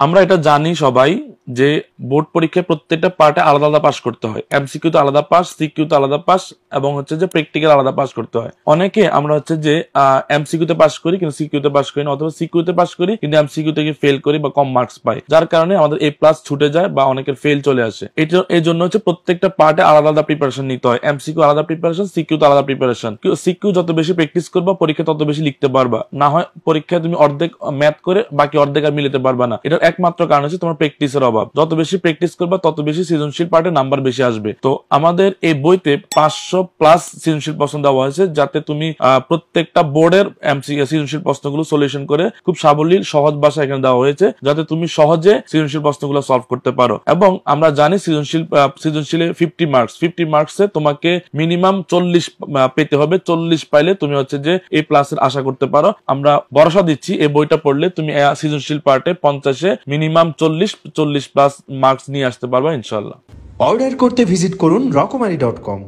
আমরা এটা জানি সবাই যে বোর্ড পরীক্ষায় প্রত্যেকটা পার্টে আলাদা আলাদা পাস করতে হয়। এমসিকিউ তো আলাদা পাস, সিকিউ তো আলাদা পাস, এবং হচ্ছে যে প্র্যাকটিক্যাল আলাদা পাস করতে হয়। অনেকে আমরা হচ্ছে যে এমসিকিউ তে পাস করি কিন্তু সিকিউ তে পাস করি না, অথবা সিকিউ তে পাস করি কিন্তু এমসিকিউ থেকে ফেল করি বা কম মার্কস পাই, যার কারণে আমাদের এ প্লাস ছুটে যায় বা অনেকের ফেল চলে আসে। এই জন্য হচ্ছে প্রত্যেকটা পার্টে আলাদা আলাদা প্রিপারেশন নিতে হয়। এমসিকিউ আলাদা প্রিপারেশন, সিকিউ তো আলাদা প্রিপারেশন। সিকিউ যত বেশি প্র্যাকটিস করবা পরীক্ষা তত বেশি লিখতে পারবা, না হয় পরীক্ষায় তুমি অর্ধেক ম্যাথ করে বাকি অর্ধেক আর মিলাতে পারবা না। এটার একমাত্র কারণ হচ্ছে তোমার প্র্যাকটিসের অভাব। যত বেশি প্র্যাকটিস করবা তত বেশি সৃজনশীল পার্টে নাম্বার বেশি আসবে। তো আমাদের এই বইতে 500+ সৃজনশীল প্রশ্ন দেওয়া হয়েছে, যাতে তুমি প্রত্যেকটা বোর্ডের সৃজনশীল প্রশ্নগুলো সলিউশন করে খুব সাবলীল সহজ ভাষা এখানে দেওয়া হয়েছে, যাতে তুমি সহজে সৃজনশীল প্রশ্নগুলো সলভ করতে পারো। এবং আমরা জানি সৃজনশীলে 50 মার্কসে তোমাকে মিনিমাম 40 পেতে হবে। 40 পাইলে তুমি হচ্ছে যে এ প্লাসের আশা করতে পারো। আমরা ভরসা দিচ্ছি এই বইটা পড়লে তুমি সৃজনশীল পার্টে 50-এ মিনিমাম 40+ মার্কস নিয়ে আসতে পারবা ইনশাল্লাহ। অর্ডার করতে ভিজিট করুন রকমারি.com।